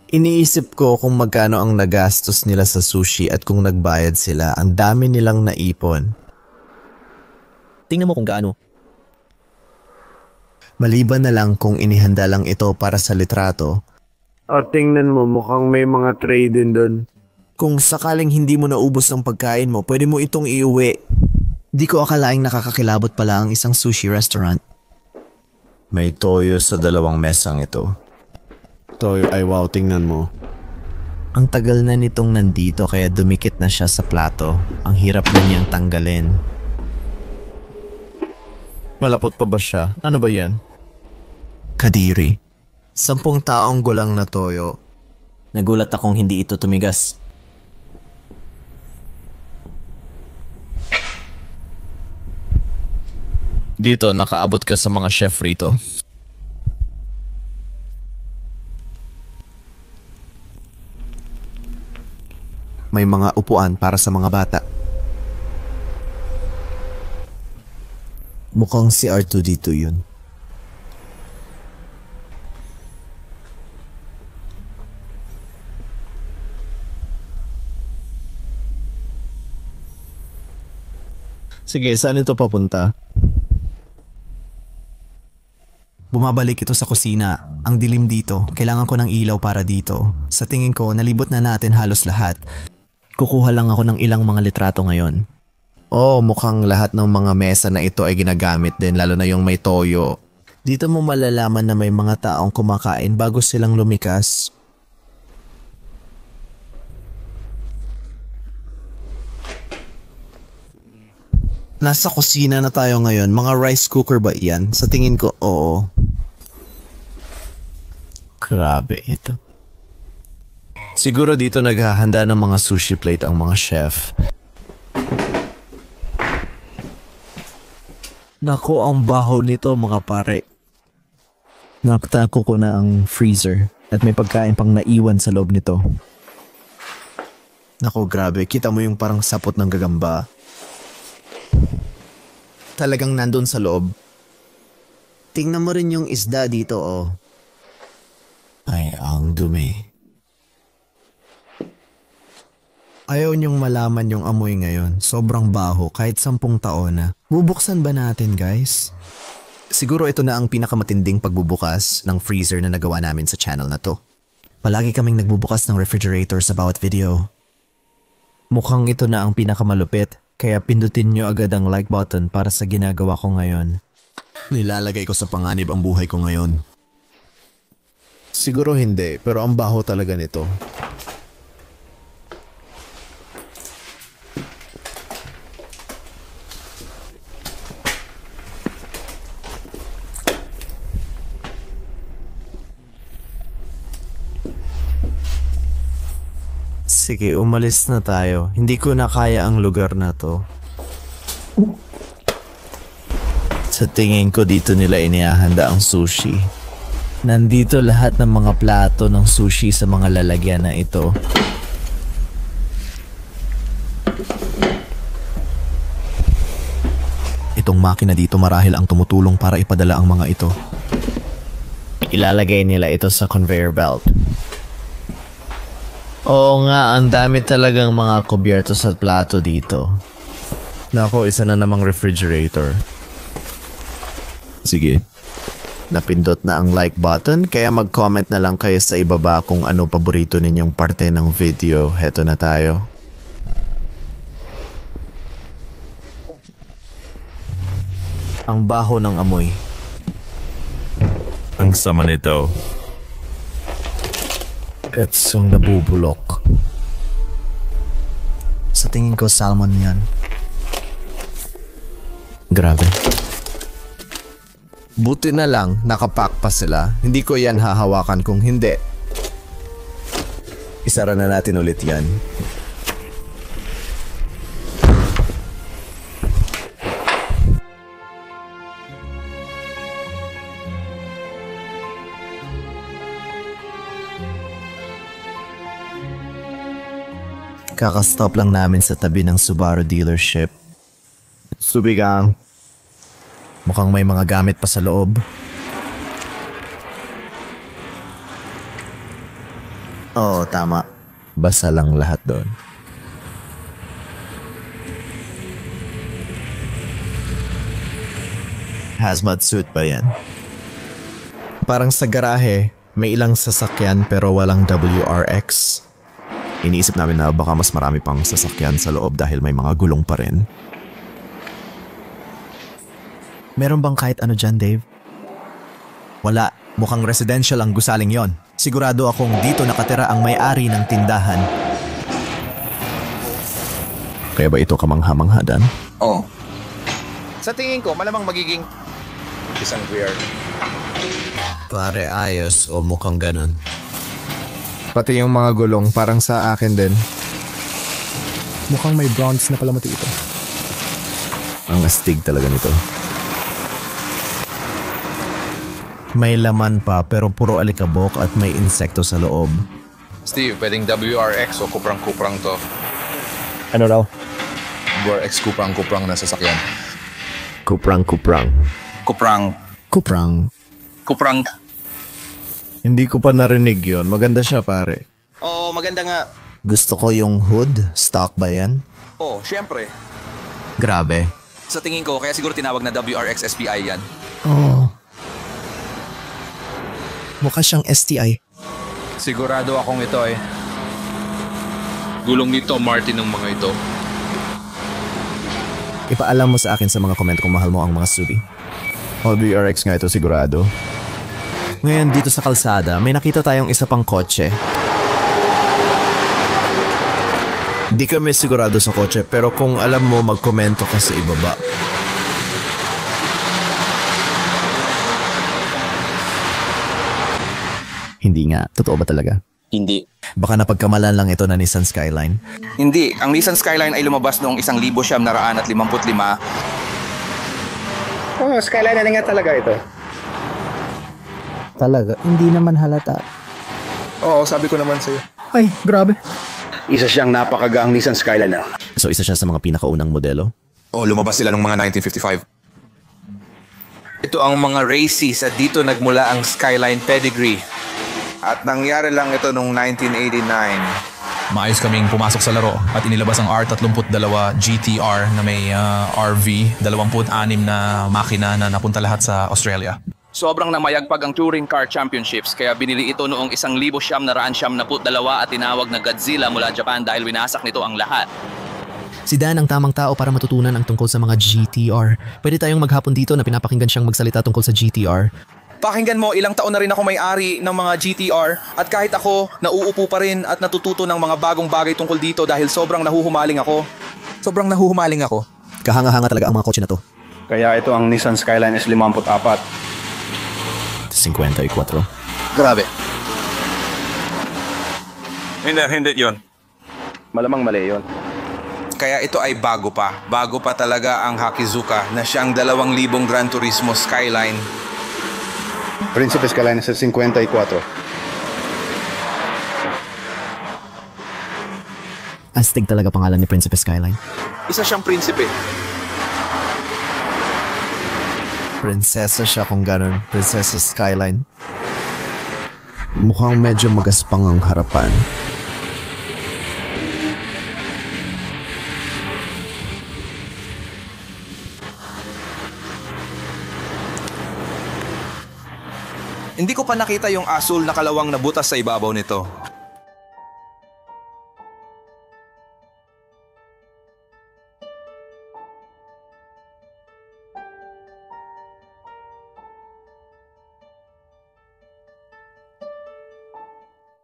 Iniisip ko kung magkano ang nagastos nila sa sushi at kung nagbayad sila. Ang dami nilang naipon.
Tingnan mo kung gaano.
Maliban na lang kung inihanda lang ito para sa litrato.
O tingnan mo, mukhang may mga tray din doon.
Kung sakaling hindi mo naubos ang pagkain mo, pwede mo itong iuwi.
Di ko akalaing nakakakilabot pala ang isang sushi restaurant.
May toyo sa dalawang mesang ito. Toyo ay wow, tingnan mo.
Ang tagal na nitong nandito kaya dumikit na siya sa plato. Ang hirap na niyang tanggalin.
Malapot pa ba siya? Ano ba yan?
Kadiri.
10 taong gulang na toyo.
Nagulat akong hindi ito tumigas.
Dito, nakaabot ka sa mga chef rito.
May mga upuan para sa mga bata. Mukhang si R2-D2 yun. Sige, saan ito papunta?
Bumabalik ito sa kusina. Ang dilim dito. Kailangan ko ng ilaw para dito. Sa tingin ko, nalibot na natin halos lahat. Kukuha lang ako ng ilang mga litrato ngayon.
Oh, mukhang lahat ng mga mesa na ito ay ginagamit din, lalo na yung may toyo. Dito mo malalaman na may mga taong kumakain bago silang lumikas. Nasa kusina na tayo ngayon. Mga rice cooker ba yan? Sa tingin ko, oo. Grabe ito. Siguro dito naghahanda ng mga sushi plate ang mga chef. Naku, ang baho nito mga pare. Nakatako ko na ang freezer at may pagkain pang naiwan sa loob nito. Naku, grabe. Kita mo yung parang sapot ng gagamba. Talagang nandun sa loob. Tingnan mo rin yung isda dito, oh. Ay, ang dumi. Ayaw niyong malaman yung amoy ngayon. Sobrang baho kahit 10 taon na. Bubuksan ba natin, guys? Siguro ito na ang pinakamatinding pagbubukas ng freezer na nagawa namin sa channel na to. Palagi kaming nagbubukas ng refrigerator sa bawat video. Mukhang ito na ang pinakamalupit, kaya pindutin nyo agad ang like button para sa ginagawa ko ngayon. Nilalagay ko sa panganib ang buhay ko ngayon. Siguro hindi, pero ang baho talaga nito. Sige, umalis na tayo. Hindi ko na kaya ang lugar na to. Sa tingin ko dito nila inihahanda ang sushi. Nandito lahat ng mga plato ng sushi sa mga lalagyan na ito.
Itong makina dito marahil ang tumutulong para ipadala ang mga ito.
Ilalagay nila ito sa conveyor belt. Oo nga, ang dami talagang mga kubyerto sa plato dito. Nako, isa na namang refrigerator. Sige. Napindot na ang like button, kaya mag-comment na lang kayo sa ibaba kung ano paborito ninyong parte ng video. Heto na tayo. Ang baho ng amoy.
Ang sama nito.
Etsong nabubulok.
Sa tingin ko, salmon yan.
Grabe. Buti na lang, nakapack pa sila. Hindi ko yan hahawakan kung hindi. Isara na natin ulit yan. Kakastop lang namin sa tabi ng Subaru dealership. Subigang.
Mukhang may mga gamit pa sa loob.
Oo, tama. Basa lang lahat doon. Hazmat suit ba yan? Parang sa garahe, may ilang sasakyan pero walang WRX. Iniisip namin na baka mas marami pang sasakyan sa loob dahil may mga gulong pa rin.
Meron bang kahit ano dyan, Dave? Wala. Mukhang residential ang gusaling yon. Sigurado akong dito nakatira ang may-ari ng tindahan.
Kaya ba ito kamangha-mangha, Dan?
Oo. Sa tingin ko, malamang magiging isang weird.
Pare ayos o mukhang ganun.
Pati yung mga gulong parang sa akin din. Mukhang may bronze na palamati ito.
Ang astig talaga nito.
May laman pa pero puro alikabok at may insekto sa loob.
Steve, pwedeng WRX o kuprang-kuprang to.
Ano raw?
WRX kuprang-kuprang na sasakyan.
Kuprang-kuprang.
Kuprang.
Kuprang.
Kuprang.
Hindi ko pa narinig yon. Maganda siya, pare.
Oo, maganda nga.
Gusto ko yung hood. Stock ba yan?
Oo, syempre.
Grabe.
Sa tingin ko, kaya siguro tinawag na WRX SPI yan.
Oo. Mukha siyang STI.
Sigurado akong ito eh. Gulong nito, Martin ng mga ito.
Ipaalam mo sa akin sa mga comment kung mahal mo ang mga subi.
WRX nga ito sigurado.
Ngayon dito sa kalsada, may nakita tayong isa pang kotse.
Di kami sigurado sa kotse pero kung alam mo magkomento ka sa ibaba.
Hindi nga. Totoo ba talaga?
Hindi.
Baka napagkamalan lang ito na Nissan Skyline.
Hindi. Ang Nissan Skyline ay lumabas noong 1955.
Oh, Skyline na nga talaga ito.
Talaga? Hindi naman halata.
Oo, sabi ko naman sa'yo.
Ay, grabe.
Isa siyang napakagaang Nissan Skyline na.
So isa siya sa mga pinakaunang modelo?
Oo, lumabas sila noong mga 1955. Ito ang mga races at dito nagmula ang Skyline pedigree. At nangyari lang ito noong 1989.
Maayos kaming pumasok sa laro at inilabas ang R32 GTR na may RV, 26 na makina na napunta lahat sa Australia.
Sobrang namayagpag ang Touring Car Championships kaya binili ito noong 1972 at tinawag na Godzilla mula Japan dahil winasak nito ang lahat.
Si Dan ang tamang tao para matutunan ang tungkol sa mga GTR. Pwede tayong maghapon dito na pinapakinggan siyang magsalita tungkol sa GTR.
Pakinggan mo, ilang taon na rin ako may-ari ng mga GTR at kahit ako, nauupo pa rin at natututo ng mga bagong bagay tungkol dito dahil sobrang nahuhumaling ako.
Kahanga-hanga talaga ang mga kotse na to.
Kaya ito ang Nissan Skyline S54.
54.
Grabe.
Hindi yun.
Malamang mali yun.
Kaya ito ay bago pa. Bago pa talaga ang Hakizuka na siyang 2,000 Gran Turismo Skyline.
Príncipe Skyline es el 54.
Astig talaga pangalan ni Prinsipe Skyline.
Isa siyang prinsipe.
Prinsesa siya kung ganun. Prinsesa Skyline. Mukhang medyo magaspang ang harapan.
Hindi ko pa nakita yung asul na kalawang na butas sa ibabaw nito.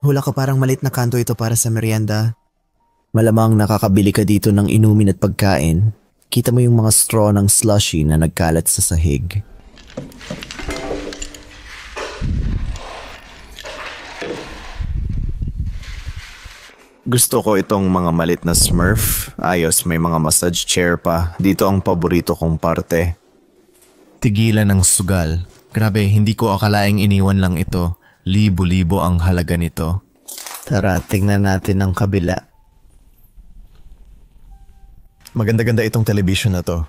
Hula ka parang malit na kanto ito para sa merienda. Malamang nakakabili ka dito ng inumin at pagkain. Kita mo yung mga straw ng slushy na nagkalat sa sahig.
Gusto ko itong mga malit na Smurf. Ayos, may mga massage chair pa. Dito ang paborito kong parte.
Tigilan ng sugal. Grabe, hindi ko akalaing iniwan lang ito. Libo-libo ang halaga nito.
Tara, tingnan natin ang kabila. Maganda-ganda itong television na to.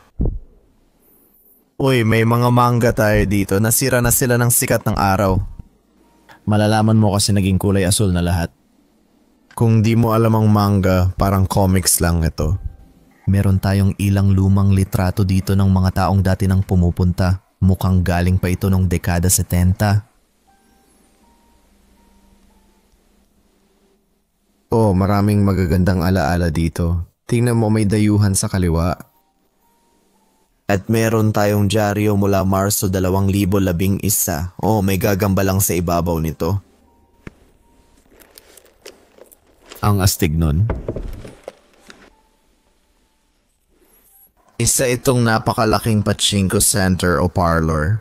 Uy, may mga manga tayo dito. Nasira na sila ng sikat ng araw. Malalaman mo kasi naging kulay asul na lahat. Kung di mo alam ang manga, parang comics lang ito.
Meron tayong ilang lumang litrato dito ng mga taong dati nang pumupunta. Mukhang galing pa ito nung dekada 70.
Oh, maraming magagandang alaala dito. Tingnan mo, may dayuhan sa kaliwa. At meron tayong dyaryo mula Marso 2011. Oh, may gagamba lang sa ibabaw nito. Ang astig nun. Isa itong napakalaking pachinko center o parlor.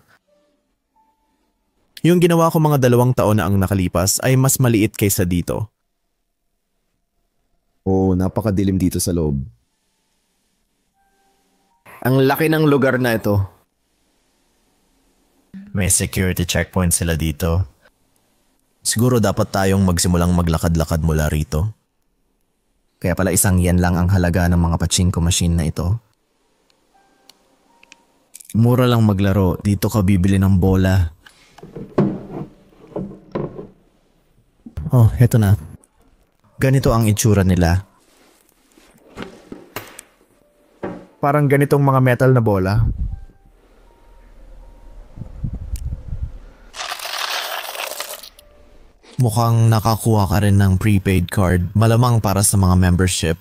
Yung ginawa ko mga 2 taon na ang nakalipas ay mas maliit kaysa dito. Oo, napakadilim dito sa loob. Ang laki ng lugar na ito. May security checkpoint sila dito. Siguro dapat tayong magsimulang maglakad-lakad mula rito. Kaya pala ₱1 lang ang halaga ng mga pachinko machine na ito. Mura lang maglaro. Dito ka bibili ng bola.
Oh, heto na.
Ganito ang itsura nila.
Parang ganitong mga metal na bola.
Mukhang nakakuha ka rin ng prepaid card, malamang para sa mga membership.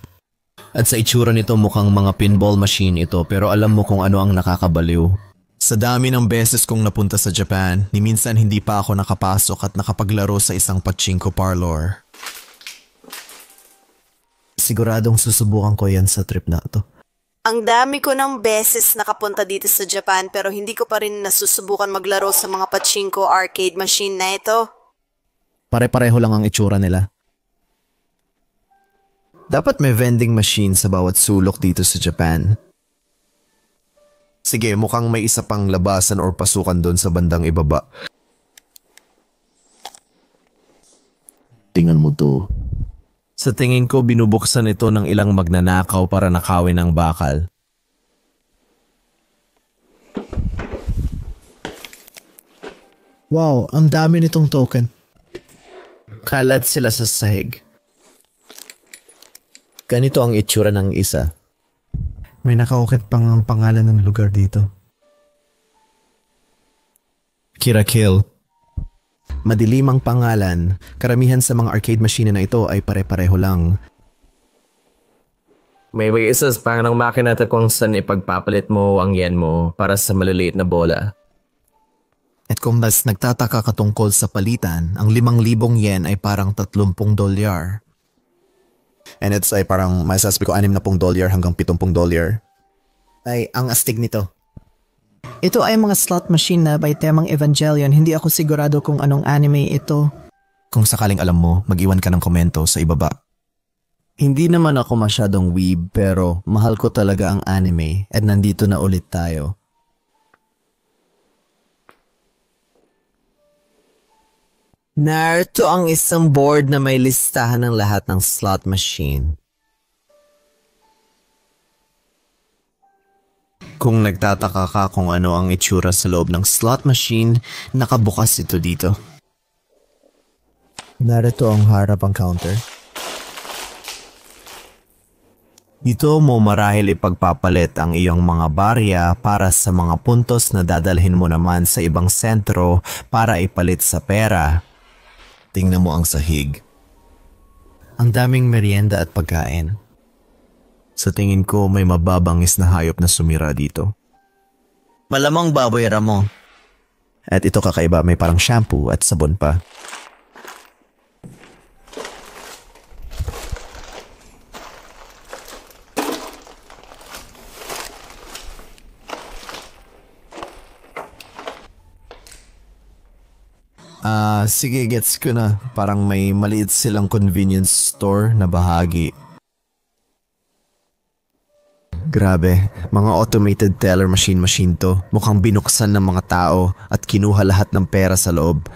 At sa itsura nito mukhang mga pinball machine ito, pero alam mo kung ano ang nakakabaliw. Sa dami ng beses kong napunta sa Japan, ni minsan hindi pa ako nakapasok at nakapaglaro sa isang pachinko parlor.
Siguradong susubukan ko yan sa trip na to.
Ang dami ko ng beses nakapunta dito sa Japan pero hindi ko pa rin nasusubukan maglaro sa mga pachinko arcade machine na ito.
Pare-pareho lang ang itsura nila.
Dapat may vending machine sa bawat sulok dito sa Japan. Sige, mukhang may isa pang labasan or pasukan doon sa bandang ibaba.
Tingnan mo to.
Sa tingin ko, binubuksan ito ng ilang magnanakaw para nakawin ang bakal.
Wow, ang dami nitong token.
Kalat sila sa sahig. Ganito ang itsura ng isa.
May nakaukit pang ang pangalan ng lugar dito.
Kirakil.
Madilim ang pangalan. Karamihan sa mga arcade machine na ito ay pare-pareho lang.
May isa pa ng makina kung saan ipagpapalit mo ang yen mo para sa maliliit na bola.
At kung mas nagtataka ka tungkol sa palitan, ang 5,000 yen ay parang $30.
And it's ay parang masasabi ko $60 hanggang $70.
Ay, ang astig nito.
Ito ay mga slot machine na by temang Evangelion. Hindi ako sigurado kung anong anime ito.
Kung sakaling alam mo, mag-iwan ka ng komento sa ibaba.
Hindi naman ako masyadong weeb pero mahal ko talaga ang anime at nandito na ulit tayo. Narito ang isang board na may listahan ng lahat ng slot machine. Kung nagtataka ka kung ano ang itsura sa loob ng slot machine, nakabukas ito dito. Narito ang harapang counter. Dito mo marahil ipagpapalit ang iyong mga barya para sa mga puntos na dadalhin mo naman sa ibang sentro para ipalit sa pera. Tingnan mo ang sahig. Ang daming merienda at pagkain. Sa tingin ko may mababangis na hayop na sumira dito. Malamang baboy ramo. At ito kakaiba, may parang shampoo at sabon pa. Sige, gets ko na. Parang may maliit silang convenience store na bahagi. Grabe, mga automated teller machine to. Mukhang binuksan ng mga tao at kinuha lahat ng pera sa loob.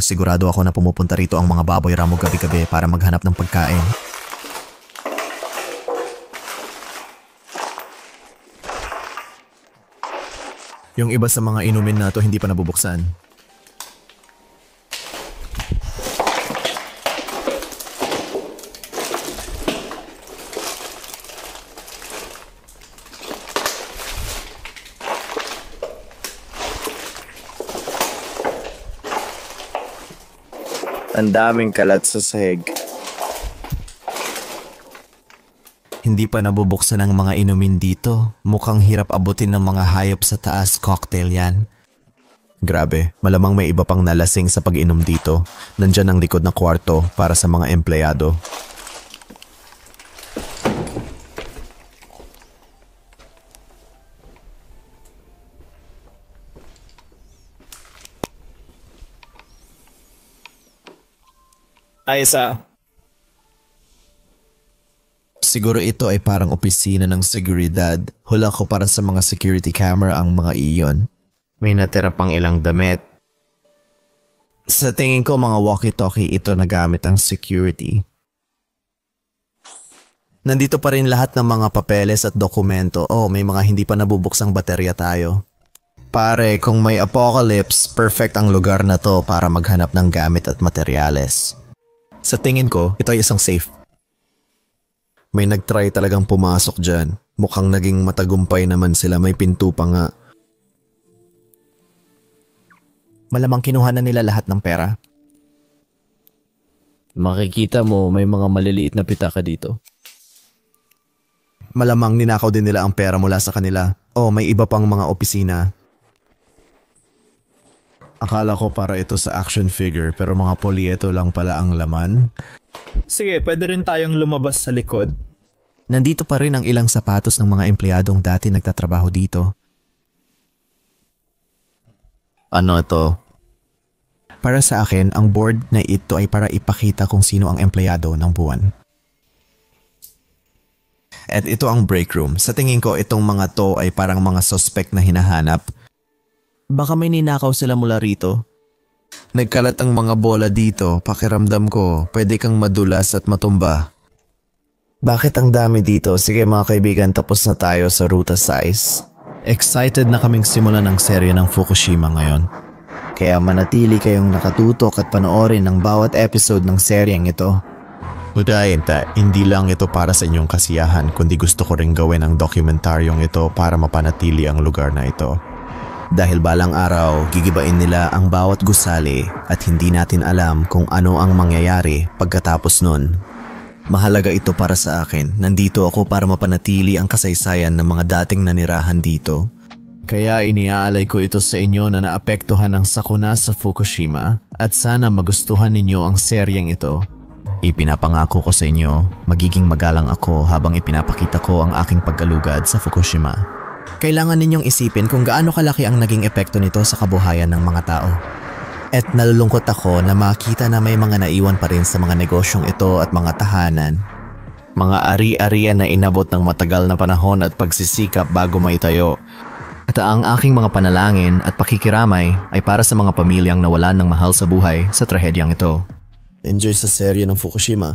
Sigurado ako na pumupunta rito ang mga baboy ramo gabi-gabi para maghanap ng pagkain. Yung iba sa mga inumin na to hindi pa nabubuksan. Ang daming kalat sa sahig. Hindi pa nabubuksan ang mga inumin dito. Mukhang hirap abutin ng mga hayop sa taas. Cocktail yan. Grabe, malamang may iba pang nalasing sa pag-inom dito. Nandyan ang likod na kwarto para sa mga empleyado. Siguro ito ay parang opisina ng seguridad. Hula ko para sa mga security camera ang mga iyon. May natira pang ilang damit. Sa tingin ko mga walkie-talkie ito na gamit ang security. Nandito pa rin lahat ng mga papeles at dokumento. May mga hindi pa nabubuksang baterya tayo. Pare, kung may apocalypse, perfect ang lugar na to para maghanap ng gamit at materyales. Sa tingin ko, ito ay isang safe. May nagtry talagang pumasok dyan. Mukhang naging matagumpay naman sila, may pinto pa nga. Malamang kinuha na nila lahat ng pera.
Makikita mo may mga maliliit na pitaka dito.
Malamang ninakaw din nila ang pera mula sa kanila. May iba pang mga opisina. Akala ko para ito sa action figure pero mga polyeto lang pala ang laman.
Sige, pwede rin tayong lumabas sa likod.
Nandito pa rin ang ilang sapatos ng mga empleyadong dati nagtatrabaho dito. Ano ito? Para sa akin, ang board na ito ay para ipakita kung sino ang empleyado ng buwan. At ito ang break room. Sa tingin ko, itong mga to ay parang mga suspect na hinahanap. Baka may ninakaw sila mula rito. Nagkalat ang mga bola dito, pakiramdam ko, pwede kang madulas at matumba. Bakit ang dami dito? Sige mga kaibigan, tapos na tayo sa Ruta 6. Excited na kaming simulan ang serye ng Fukushima ngayon. Kaya manatili kayong nakatutok at panoorin ang bawat episode ng seryeng ito. Udayin hindi lang ito para sa inyong kasiyahan, kundi gusto ko rin gawin ang dokumentaryong ito para mapanatili ang lugar na ito. Dahil balang araw, gigibain nila ang bawat gusali at hindi natin alam kung ano ang mangyayari pagkatapos nun. Mahalaga ito para sa akin. Nandito ako para mapanatili ang kasaysayan ng mga dating nanirahan dito. Kaya iniaalay ko ito sa inyo na naapektuhan ng sakuna sa Fukushima at sana magustuhan ninyo ang seryeng ito. Ipinapangako ko sa inyo, magiging magalang ako habang ipinapakita ko ang aking pagkalugad sa Fukushima. Kailangan ninyong isipin kung gaano kalaki ang naging epekto nito sa kabuhayan ng mga tao.
At nalulungkot ako na makita na may mga naiwan pa rin sa mga negosyong ito at mga tahanan. Mga ari-arian na inabot ng matagal na panahon at pagsisikap bago maitayo.
At ang aking mga panalangin at pakikiramay ay para sa mga pamilyang nawalan ng mahal sa buhay sa trahedyang ito.
Enjoy sa serye ng Fukushima.